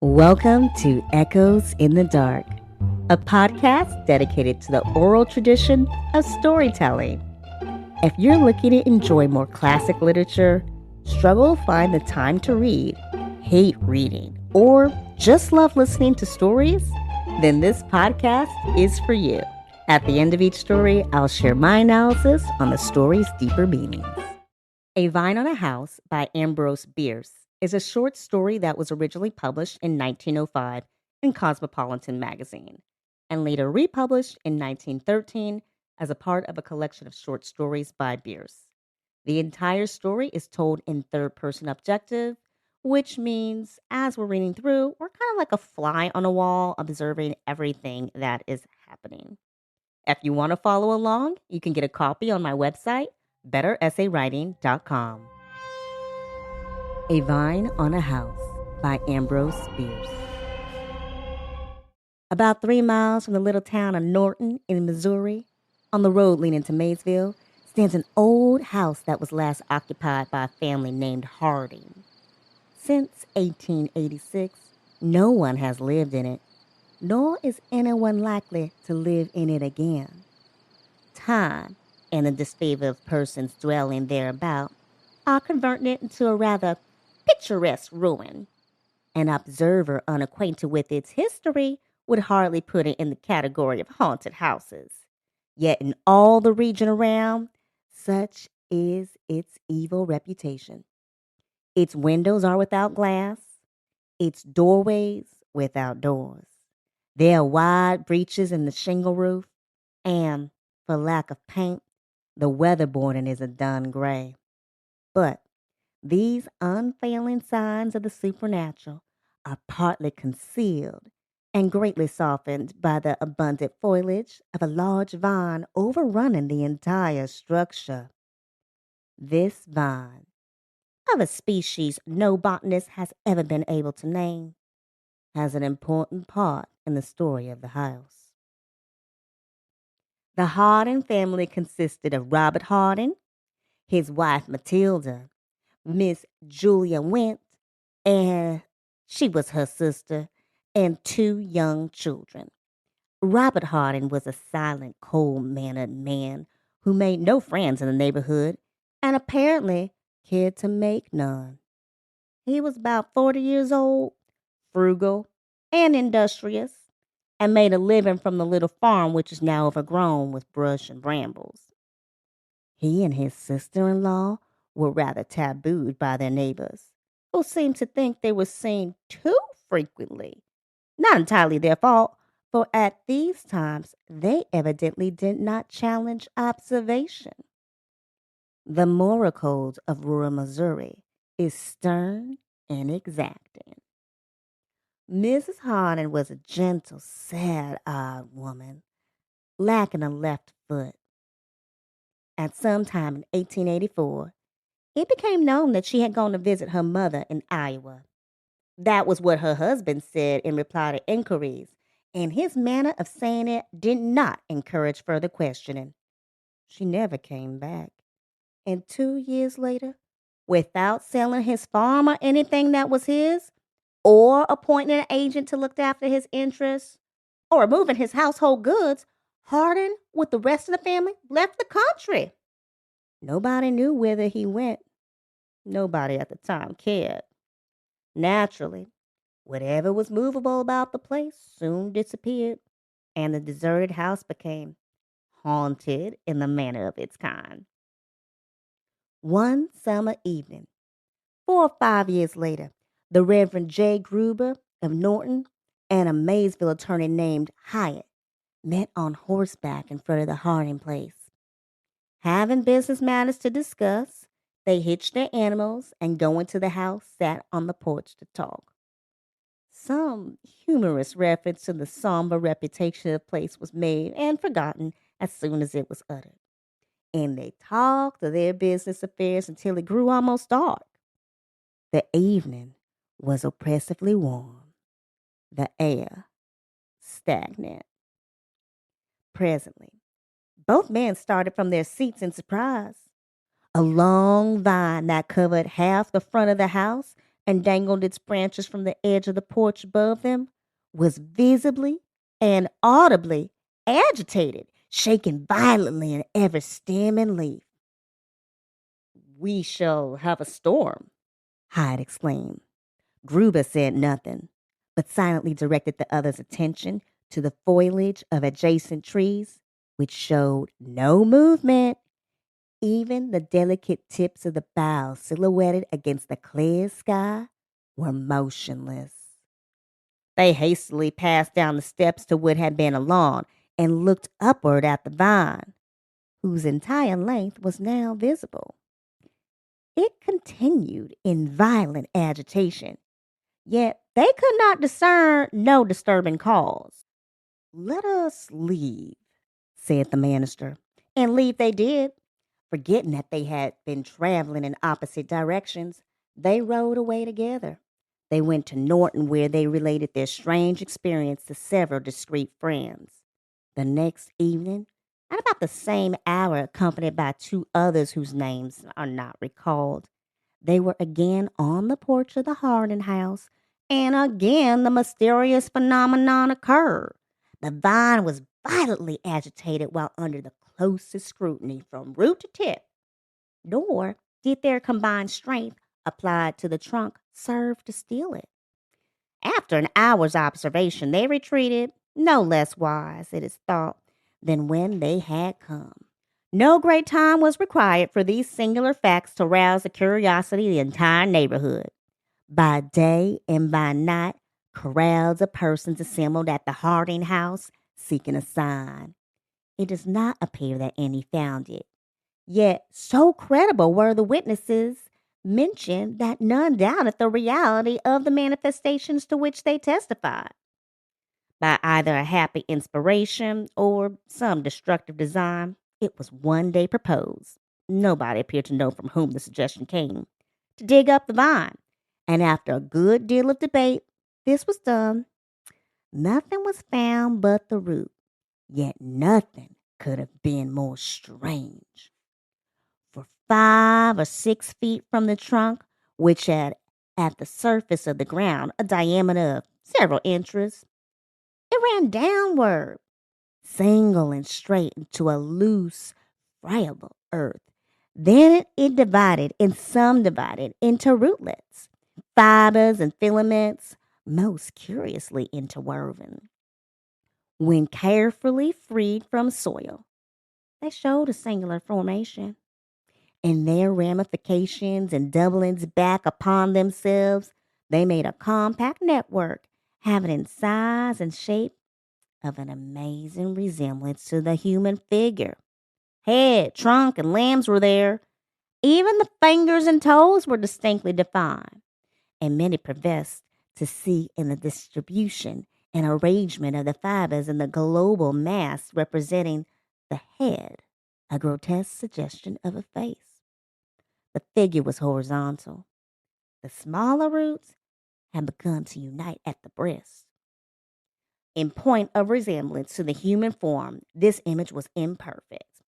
Welcome to Echoes in the Dark, a podcast dedicated to the oral tradition of storytelling. If you're looking to enjoy more classic literature, struggle to find the time to read, hate reading, or just love listening to stories, then this podcast is for you. At the end of each story, I'll share my analysis on the story's deeper meanings. A Vine on a House by Ambrose Bierce is a short story that was originally published in 1905 in Cosmopolitan magazine and later republished in 1913 as a part of a collection of short stories by Bierce. The entire story is told in third person objective, which means as we're reading through, we're kind of like a fly on a wall observing everything that is happening. If you want to follow along, you can get a copy on my website, betteressaywriting.com. A Vine on a House by Ambrose Bierce. About 3 miles from the little town of Norton in Missouri, on the road leading to Maysville, stands an old house that was last occupied by a family named Harding. Since 1886, no one has lived in it, nor is anyone likely to live in it again. Time and the disfavor of persons dwelling thereabout are converting it into a rather picturesque ruin. An observer unacquainted with its history would hardly put it in the category of haunted houses. Yet in all the region around, such is its evil reputation. Its windows are without glass, its doorways without doors. There are wide breaches in the shingle roof, and, for lack of paint, the weatherboarding is a dun gray. But these unfailing signs of the supernatural are partly concealed and greatly softened by the abundant foliage of a large vine overrunning the entire structure. This vine, of a species no botanist has ever been able to name, has an important part in the story of the house. The Harding family consisted of Robert Harding, his wife Matilda, Miss Julia Went, and she was her sister, and 2 young children. Robert Harding was a silent, cold-mannered man who made no friends in the neighborhood and apparently cared to make none. He was about 40 years old, frugal, and industrious, and made a living from the little farm which is now overgrown with brush and brambles. He and his sister-in-law were rather tabooed by their neighbors, who seemed to think they were seen too frequently. Not entirely their fault, for at these times they evidently did not challenge observation. The moral code of rural Missouri is stern and exacting. Mrs. Harding was a gentle, sad-eyed woman, lacking a left foot. At some time in 1884, it became known that she had gone to visit her mother in Iowa. That was what her husband said in reply to inquiries, and his manner of saying it did not encourage further questioning. She never came back. And 2 years later, without selling his farm or anything that was his, or appointing an agent to look after his interests, or removing his household goods, Hardin, with the rest of the family, left the country. Nobody knew whither he went. Nobody at the time cared. Naturally, whatever was movable about the place soon disappeared, and the deserted house became haunted in the manner of its kind. One summer evening, 4 or 5 years later, the Reverend J. Gruber of Norton and a Maysville attorney named Hyatt met on horseback in front of the Harding place. Having business matters to discuss, they hitched their animals and going to the house sat on the porch to talk. Some humorous reference to the somber reputation of the place was made and forgotten as soon as it was uttered. And they talked of their business affairs until it grew almost dark. The evening was oppressively warm, the air stagnant. Presently, both men started from their seats in surprise. A long vine that covered half the front of the house and dangled its branches from the edge of the porch above them, was visibly and audibly agitated, shaking violently in every stem and leaf. "We shall have a storm," Hyde exclaimed. Gruber said nothing, but silently directed the other's attention to the foliage of adjacent trees, which showed no movement. Even the delicate tips of the boughs silhouetted against the clear sky were motionless. They hastily passed down the steps to what had been a lawn and looked upward at the vine, whose entire length was now visible. It continued in violent agitation, yet they could not discern no disturbing cause. "Let us leave," said the minister, and leave they did. Forgetting that they had been traveling in opposite directions, they rode away together. They went to Norton, where they related their strange experience to several discreet friends. The next evening, at about the same hour, accompanied by two others whose names are not recalled, they were again on the porch of the Harding house, and again the mysterious phenomenon occurred. The vine was violently agitated while under the closest scrutiny from root to tip, nor did their combined strength applied to the trunk serve to still it. After an hour's observation, they retreated, no less wise, it is thought, than when they had come. No great time was required for these singular facts to rouse the curiosity of the entire neighborhood. By day and by night, crowds of persons assembled at the Harding house seeking a sign. It does not appear that any found it. Yet so credible were the witnesses mentioned that none doubted the reality of the manifestations to which they testified. By either a happy inspiration or some destructive design, it was one day proposed — nobody appeared to know from whom the suggestion came — to dig up the vine, and after a good deal of debate, this was done. Nothing was found but the root, yet nothing could have been more strange. For 5 or 6 feet from the trunk, which had at the surface of the ground a diameter of several inches, it ran downward, single and straight, into a loose, friable earth. Then it divided, and subdivided into rootlets, fibers, and filaments, most curiously interwoven. When carefully freed from soil, they showed a singular formation. In their ramifications and doublings back upon themselves, they made a compact network, having in size and shape of an amazing resemblance to the human figure. Head, trunk, and limbs were there. Even the fingers and toes were distinctly defined, and many professed to see in the distribution and arrangement of the fibers in the global mass representing the head a grotesque suggestion of a face. The figure was horizontal. The smaller roots had begun to unite at the breast. In point of resemblance to the human form, this image was imperfect.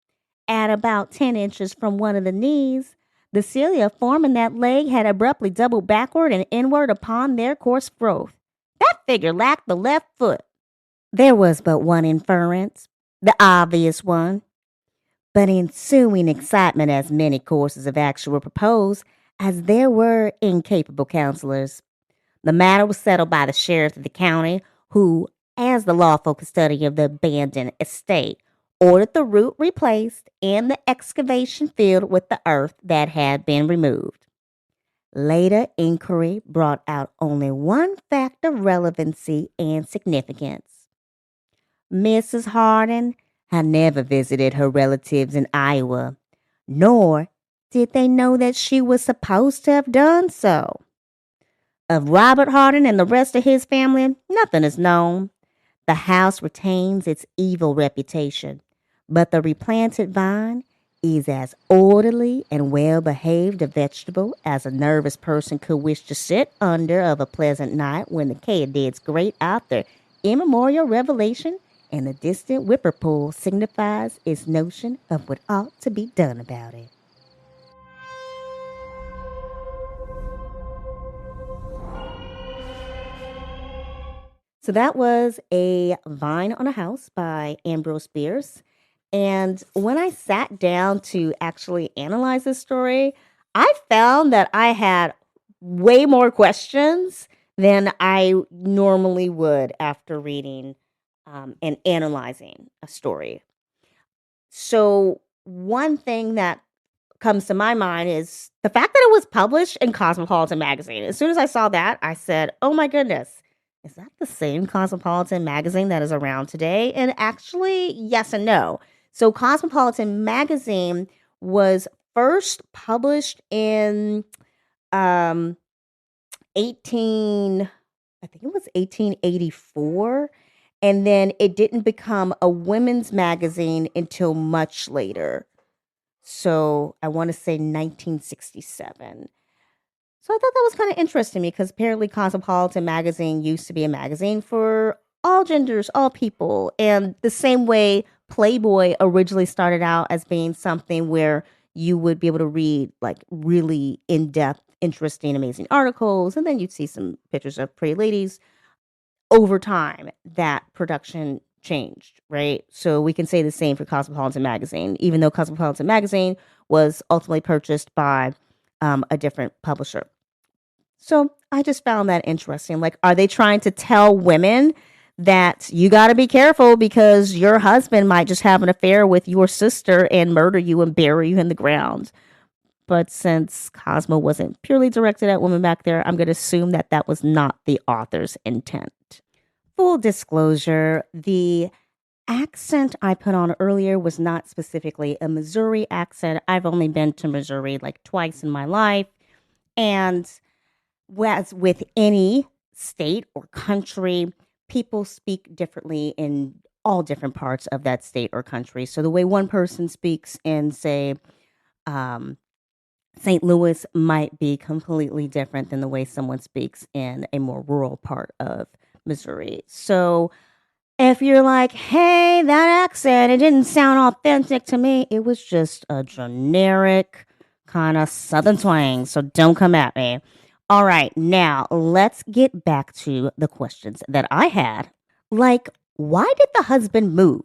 At about 10 inches from one of the knees, the cilia forming that leg had abruptly doubled backward and inward upon their coarse growth. That figure lacked the left foot. There was but one inference, the obvious one. But ensuing excitement, as many courses of action were proposed, as there were incapable counselors. The matter was settled by the sheriff of the county, who, as the lawful custodian of the abandoned estate, ordered the root replaced and the excavation filled with the earth that had been removed. Later inquiry brought out only one fact of relevancy and significance. Mrs. Harding had never visited her relatives in Iowa, nor did they know that she was supposed to have done so. Of Robert Harding and the rest of his family, nothing is known. The house retains its evil reputation, but the replanted vine is as orderly and well-behaved a vegetable as a nervous person could wish to sit under of a pleasant night when the katydids grate out their immemorial revelation and the distant whippoorwill signifies its notion of what ought to be done about it. So that was A Vine on a House by Ambrose Bierce. And when I sat down to actually analyze this story, I found that I had way more questions than I normally would after reading and analyzing a story. So, one thing that comes to my mind is the fact that it was published in Cosmopolitan magazine. As soon as I saw that, I said, "Oh my goodness, is that the same Cosmopolitan magazine that is around today?" And actually, yes and no. So Cosmopolitan magazine was first published in um 18 I think it was 1884, and then it didn't become a women's magazine until much later. So I want to say 1967. So I thought that was kind of interesting because apparently Cosmopolitan magazine used to be a magazine for all genders, all people. And the same way Playboy originally started out as being something where you would be able to read like really in depth, interesting, amazing articles. And then you'd see some pictures of pretty ladies. Over time, that production changed, right? So we can say the same for Cosmopolitan magazine, even though Cosmopolitan magazine was ultimately purchased by a different publisher. So I just found that interesting. Like, are they trying to tell women that you got to be careful because your husband might just have an affair with your sister and murder you and bury you in the ground? But since Cosmo wasn't purely directed at women back there, I'm going to assume that that was not the author's intent. Full disclosure, the accent I put on earlier was not specifically a Missouri accent. I've only been to Missouri like twice in my life. And as with any state or country, people speak differently in all different parts of that state or country. So the way one person speaks in, say, um, St. Louis might be completely different than the way someone speaks in a more rural part of Missouri. So if you're like, hey, that accent, it didn't sound authentic to me, it was just a generic kind of southern twang. So don't come at me. All right, now let's get back to the questions that I had. Like, why did the husband move?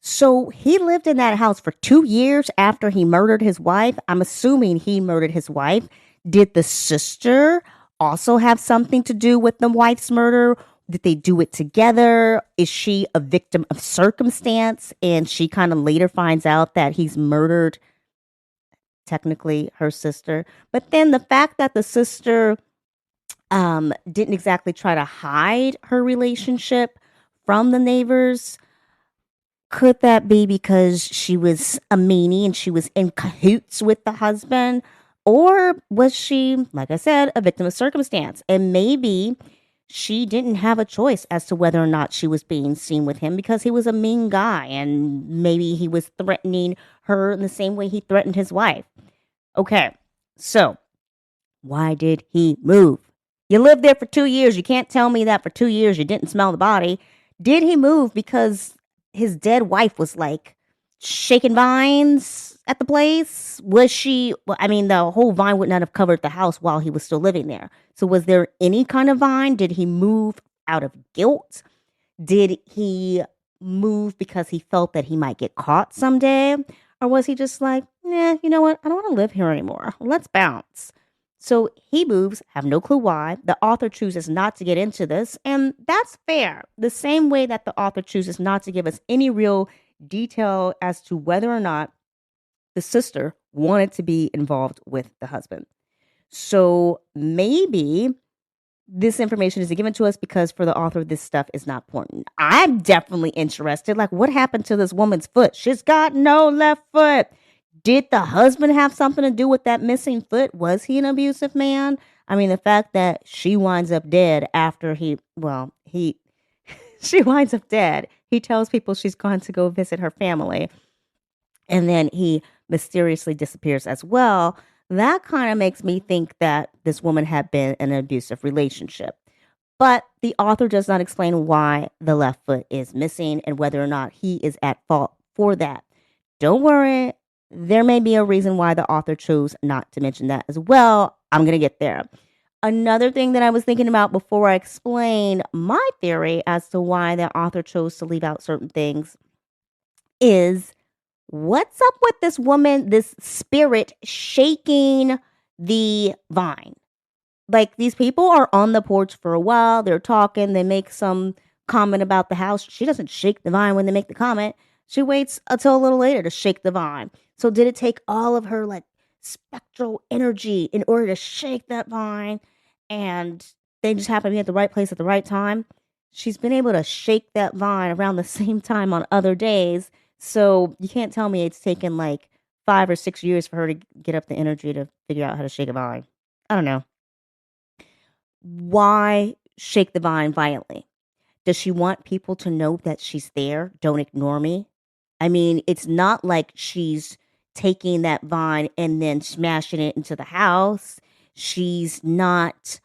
So he lived in that house for 2 years after he murdered his wife. I'm assuming he murdered his wife. Did the sister also have something to do with the wife's murder? Did they do it together? Is she a victim of circumstance? And she kind of later finds out that he's murdered, technically, her sister. But then the fact that the sister didn't exactly try to hide her relationship from the neighbors, could that be because she was a meanie and she was in cahoots with the husband? Or was she, like I said, a victim of circumstance? And maybe she didn't have a choice as to whether or not she was being seen with him because he was a mean guy and maybe he was threatening her in the same way he threatened his wife. Okay, so why did he move? You lived there for 2 years. You can't tell me that for 2 years you didn't smell the body. Did he move because his dead wife was like shaking vines at the place? Was she, well, I mean, the whole vine would not have covered the house while he was still living there. So was there any kind of vine? Did he move out of guilt? Did he move because he felt that he might get caught someday? Or was he just like, nah, you know what? I don't want to live here anymore. Let's bounce. So he moves, have no clue why. The author chooses not to get into this, and that's fair. The same way that the author chooses not to give us any real detail as to whether or not the sister wanted to be involved with the husband. So maybe this information is given to us because for the author, this stuff is not important. I'm definitely interested. Like, what happened to this woman's foot? She's got no left foot. Did the husband have something to do with that missing foot? Was he an abusive man? I mean, the fact that she winds up dead after she winds up dead. He tells people she's gone to go visit her family. And then he mysteriously disappears as well. That kind of makes me think that this woman had been in an abusive relationship. But the author does not explain why the left foot is missing and whether or not he is at fault for that. Don't worry. There may be a reason why the author chose not to mention that as well. I'm going to get there. Another thing that I was thinking about before I explain my theory as to why the author chose to leave out certain things is what's up with this woman, this spirit shaking the vine? Like, these people are on the porch for a while. They're talking. They make some comment about the house. She doesn't shake the vine when they make the comment. She waits until a little later to shake the vine. So did it take all of her like spectral energy in order to shake that vine? And they just happen to be at the right place at the right time. She's been able to shake that vine around the same time on other days. So you can't tell me it's taken like 5 or 6 years for her to get up the energy to figure out how to shake a vine. I don't know. Why shake the vine violently? Does she want people to know that she's there? Don't ignore me. I mean, it's not like she's taking that vine and then smashing it into the house. She's not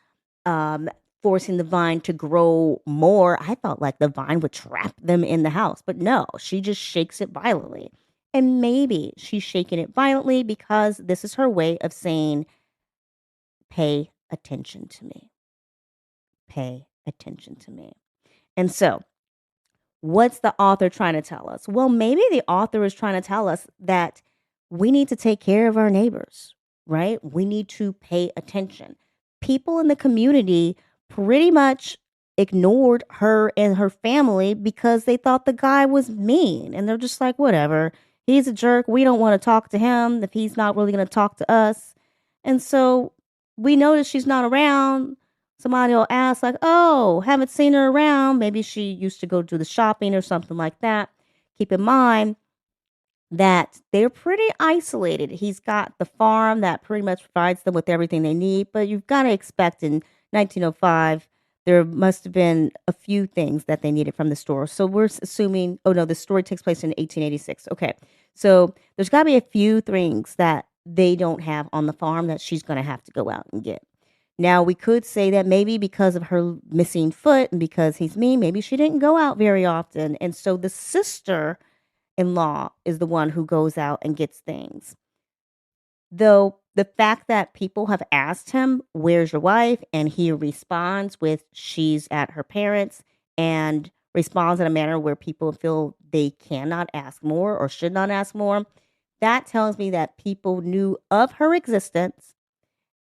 um, forcing the vine to grow more. I thought like the vine would trap them in the house, but no, she just shakes it violently. And maybe she's shaking it violently because this is her way of saying, pay attention to me. Pay attention to me. And so, what's the author trying to tell us? Well, maybe the author is trying to tell us that we need to take care of our neighbors, right? We need to pay attention. People in the community pretty much ignored her and her family because they thought the guy was mean. And they're just like, whatever. He's a jerk. We don't want to talk to him if he's not really going to talk to us. And so we notice she's not around. Somebody will ask, like, oh, haven't seen her around. Maybe she used to go do the shopping or something like that. Keep in mind that they're pretty isolated. He's got the farm that pretty much provides them with everything they need. But you've got to expect in 1905, there must have been a few things that they needed from the store. So we're assuming, oh no, the story takes place in 1886. Okay. So there's got to be a few things that they don't have on the farm that she's going to have to go out and get. Now, we could say that maybe because of her missing foot and because he's mean, maybe she didn't go out very often. And so the sister in law is the one who goes out and gets things. Though the fact that people have asked him, where's your wife? And he responds with, she's at her parents', and responds in a manner where people feel they cannot ask more or should not ask more. That tells me that people knew of her existence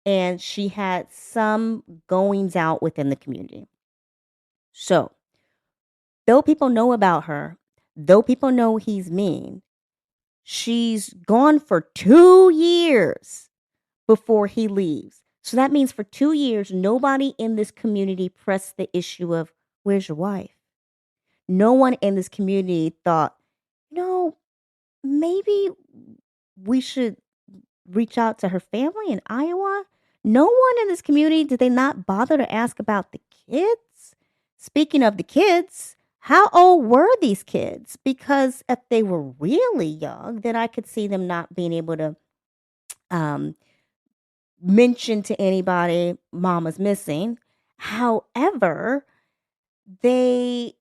and she had some goings out within the community. So, though people know about her, though people know he's mean, she's gone for 2 years before he leaves. So that means for 2 years, nobody in this community pressed the issue of, where's your wife? No one in this community thought, no, maybe we should reach out to her family in Iowa. No one in this community, did they not bother to ask about the kids? Speaking of the kids, how old were these kids? Because if they were really young, then I could see them not being able to um, mention to anybody, mama's missing. However, they,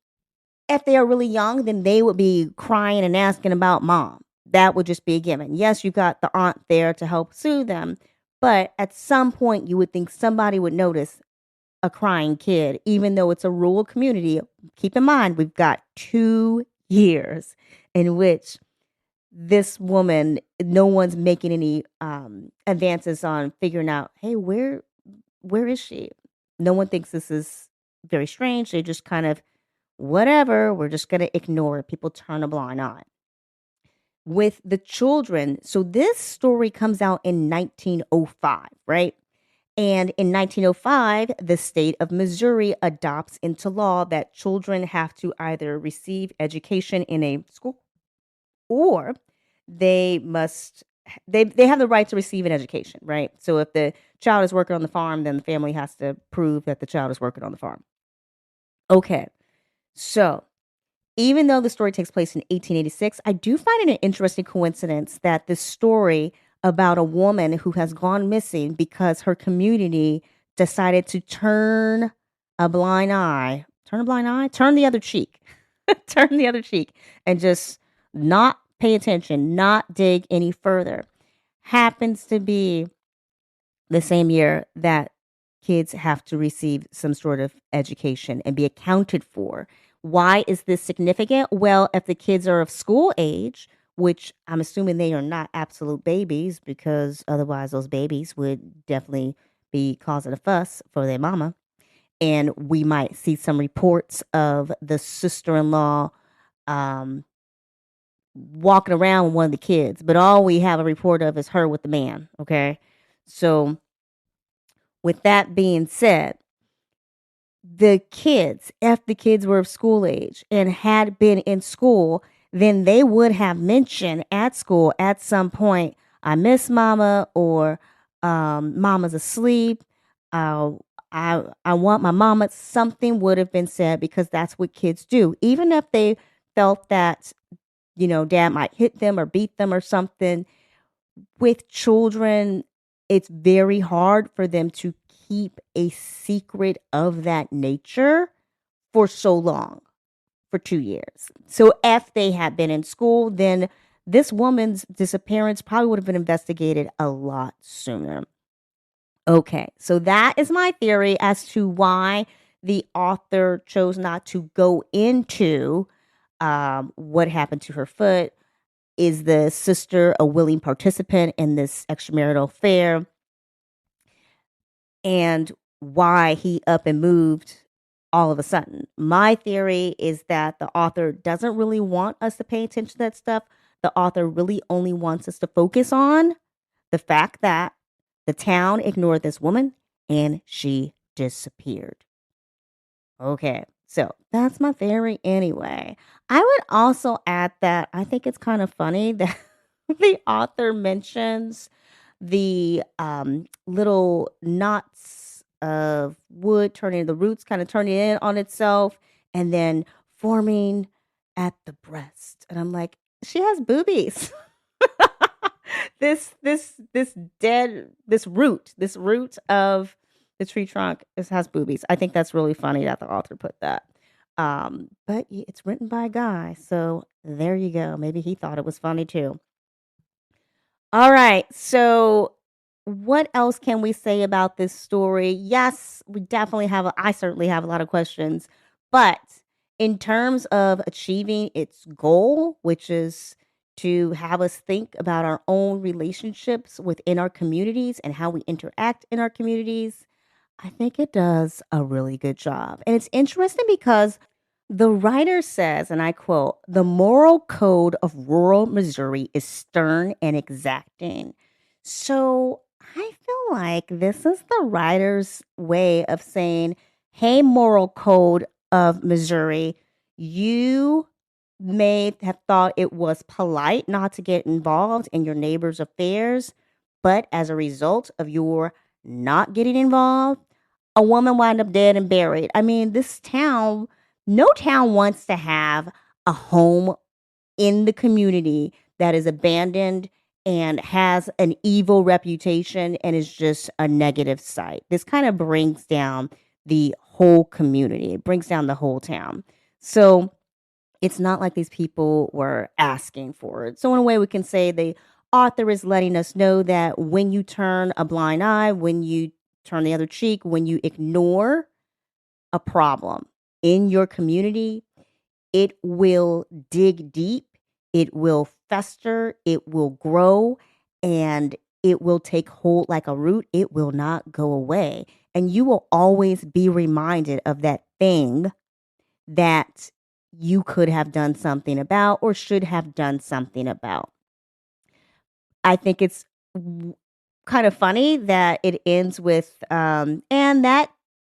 if they are really young, then they would be crying and asking about mom. That would just be a given. Yes, you got the aunt there to help soothe them, but at some point you would think somebody would notice a crying kid, even though it's a rural community. Keep in mind, we've got 2 years in which this woman, no one's making any advances on figuring out, hey, where is she? No one thinks this is very strange. They just kind of, whatever, we're just going to ignore it. People turn a blind eye. With the children, so this story comes out in 1905, right? And in 1905, the state of Missouri adopts into law that children have to either receive education in a school or they must they have the right to receive an education, right? So if the child is working on the farm, then the family has to prove that the child is working on the farm. Okay. So, even though the story takes place in 1886, I do find it an interesting coincidence that the story about a woman who has gone missing because her community decided to turn turn the other cheek, turn the other cheek, and just not pay attention, not dig any further, happens to be the same year that kids have to receive some sort of education and be accounted for. Why is this significant? Well, if the kids are of school age, which I'm assuming they are not absolute babies because otherwise those babies would definitely be causing a fuss for their mama. And we might see some reports of the sister in law um, walking around with one of the kids, but all we have a report of is her with the man. Okay. So, with that being said, the kids, if the kids were of school age and had been in school, then they would have mentioned at school at some point, I miss mama, or mama's asleep. Uh, I want my mama. Something would have been said because that's what kids do. Even if they felt that, dad might hit them or beat them or something, with children, it's very hard for them to keep a secret of that nature for so long, for 2 years. So if they had been in school, then this woman's disappearance probably would have been investigated a lot sooner. Okay, so that is my theory as to why the author chose not to go into what happened to her foot. Is the sister a willing participant in this extramarital affair? And why he up and moved all of a sudden? My theory is that the author doesn't really want us to pay attention to that stuff. The author really only wants us to focus on the fact that the town ignored this woman and she disappeared. Okay, so that's my theory anyway. I would also add that I think it's kind of funny that the author mentions the little knots of wood turning, the roots kind of turning in on itself and then forming at the breast. And I'm like, she has boobies. This root of the tree trunk has boobies. I think that's really funny that the author put that. But it's written by a guy, so there you go. Maybe he thought it was funny too. All right. So, what else can we say about this story? Yes, we definitely I certainly have a lot of questions. But in terms of achieving its goal, which is to have us think about our own relationships within our communities and how we interact in our communities, I think it does a really good job. And it's interesting because the writer says, and I quote, the moral code of rural Missouri is stern and exacting. So I feel like this is the writer's way of saying, hey, moral code of Missouri, you may have thought it was polite not to get involved in your neighbor's affairs, but as a result of your not getting involved, a woman wound up dead and buried. I mean, this town, no town wants to have a home in the community that is abandoned and has an evil reputation and is just a negative site. This kind of brings down the whole community. It brings down the whole town. So it's not like these people were asking for it. So in a way, we can say the author is letting us know that when you turn a blind eye, when you turn the other cheek, when you ignore a problem in your community, it will dig deep, it will fester, it will grow, and it will take hold like a root. It will not go away. And you will always be reminded of that thing that you could have done something about or should have done something about. I think it's kind of funny that it ends with, and that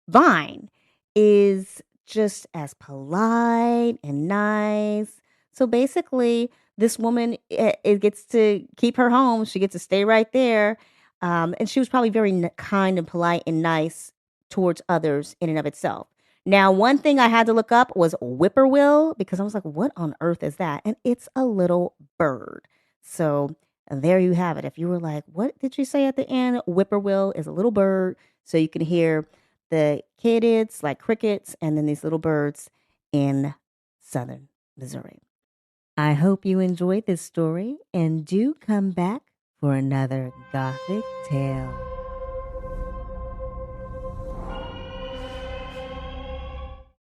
vine is just as polite and nice. So basically, this woman, it gets to keep her home. She gets to stay right there. And she was probably very kind and polite and nice towards others in and of itself. Now, one thing I had to look up was whippoorwill because I was like, what on earth is that? And it's a little bird. So there you have it. If you were like, what did you say at the end? Whippoorwill is a little bird. So you can hear the katydids like crickets and then these little birds in southern Missouri. I hope you enjoyed this story and do come back for another Gothic tale.